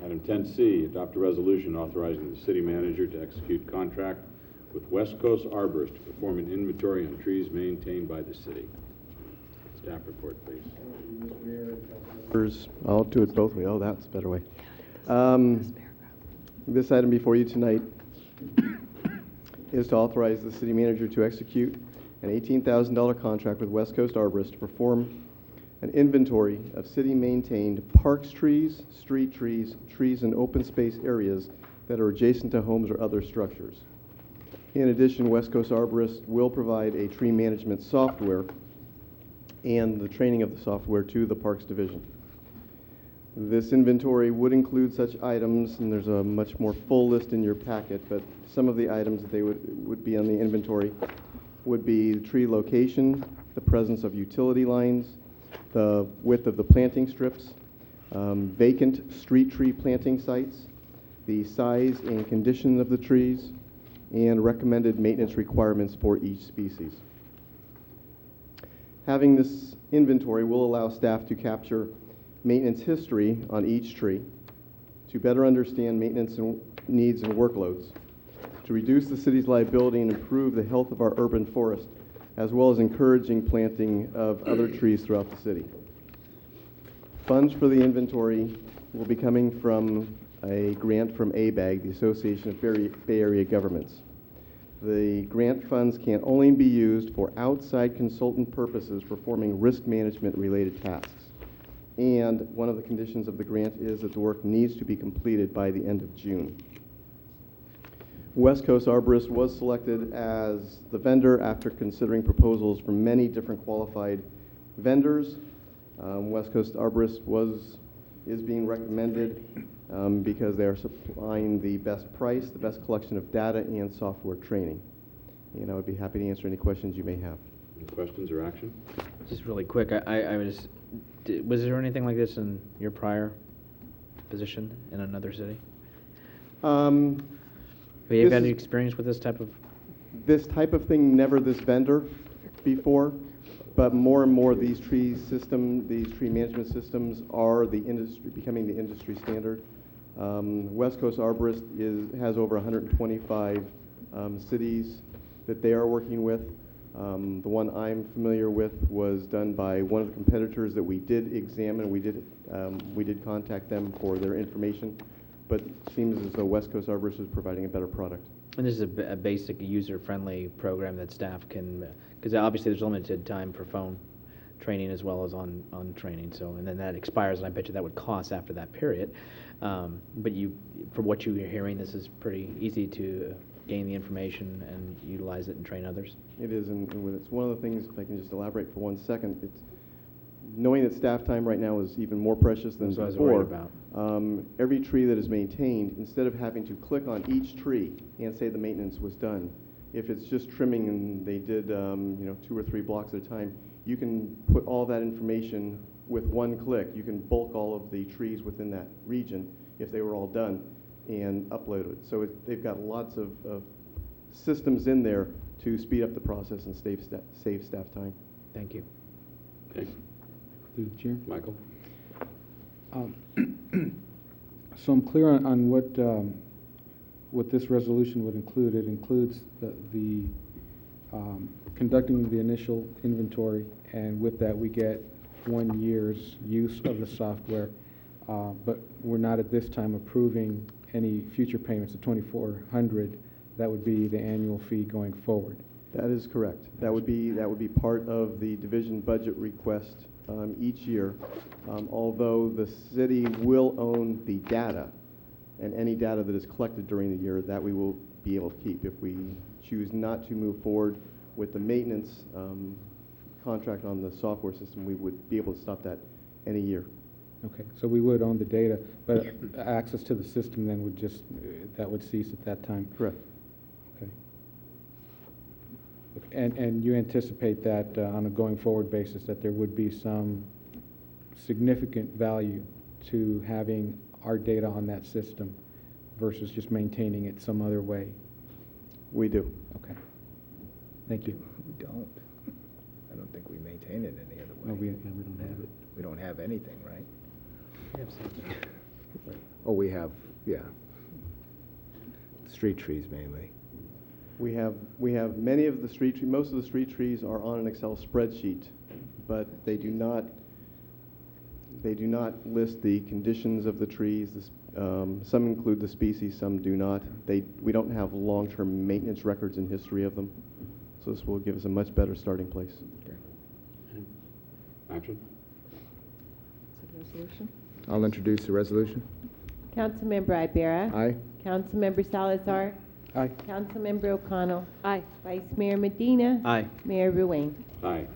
Item 10C, adopt a resolution authorizing the city manager to execute contract with West Coast Arborist to perform an inventory on trees maintained by the city. Staff report, please. I'll do it both ways. Oh, that's a better way. This item before you tonight is to authorize the city manager to execute an $18,000 contract with West Coast Arborist to perform an inventory of city-maintained parks trees, street trees, trees in open space areas that are adjacent to homes or other structures. In addition, West Coast Arborist will provide a tree management software and the training of the software to the Parks Division. This inventory would include such items, and there's a much more full list in your packet, but some of the items that they would be on the inventory would be the tree location, the presence of utility lines, the width of the planting strips, vacant street tree planting sites, the size and condition of the trees, and recommended maintenance requirements for each species. Having this inventory will allow staff to capture maintenance history on each tree, to better understand maintenance needs and workloads, to reduce the city's liability and improve the health of our urban forest, as well as encouraging planting of other trees throughout the city. Funds for the inventory will be coming from a grant from ABAG, the Association of Bay Area Governments. The grant funds can only be used for outside consultant purposes performing risk management related tasks. And one of the conditions of the grant is that the work needs to be completed by the end of June. West Coast Arborist was selected as the vendor after considering proposals from many different qualified vendors. West Coast Arborist is being recommended because they are supplying the best price, the best collection of data, and software training. And I would be happy to answer any questions you may have. Any questions or action? Just really quick, was there anything like this in your prior position in another city? Have you had any experience with this type of? This type of thing, never this vendor before, but more and more these tree management systems are becoming the industry standard. West Coast Arborist has over 125 cities that they are working with. The one I'm familiar with was done by one of the competitors that we did examine. We did contact them for their information, but it seems as though West Coast Arborist is providing a better product. And this is a basic user-friendly program that staff can, because obviously there's limited time for phone training as well as on training. So, and then that expires, and I bet you that would cost after that period. But from what you're hearing, this is pretty easy to gain the information and utilize it and train others. It is, and it's one of the things, if I can just elaborate for 1 second, it's knowing that staff time right now is even more precious than before. That's what I was worried about. Every tree that is maintained, instead of having to click on each tree and say the maintenance was done, if it's just trimming and they did 2 or 3 blocks at a time, you can put all that information with 1 click. You can bulk all of the trees within that region if they were all done and upload it. So they've got lots of systems in there to speed up the process and save staff time. Thank you. Okay. Through the chair. Michael? So I'm clear on what this resolution would include. It includes the conducting the initial inventory, and with that we get 1 year's use of the software, but we're not at this time approving any future payments of $2,400. That would be the annual fee going forward. That is correct. That would be part of the division budget request each year. Although the city will own the data, and any data that is collected during the year, that we will be able to keep. If we choose not to move forward with the maintenance contract on the software system, we would be able to stop that any year. Okay, so we would own the data, but access to the system then would that would cease at that time. Correct. Okay. And you anticipate that on a going forward basis that there would be some significant value to having our data on that system versus just maintaining it some other way? We do. Okay. Thank you. We don't. I don't think we maintain it any other way. No, we don't have it. We don't have anything, right? Oh, we have, yeah. Street trees mainly. We have many of the street trees, most of the street trees are on an Excel spreadsheet, but they do not list the conditions of the trees. Some include the species, some do not. We don't have long-term maintenance records and history of them, so this will give us a much better starting place. Action? Resolution. I'll introduce the resolution. Councilmember Ibera. Aye. Councilmember Salazar. Aye. Councilmember O'Connell. Aye. Vice Mayor Medina. Aye. Mayor Ruane. Aye.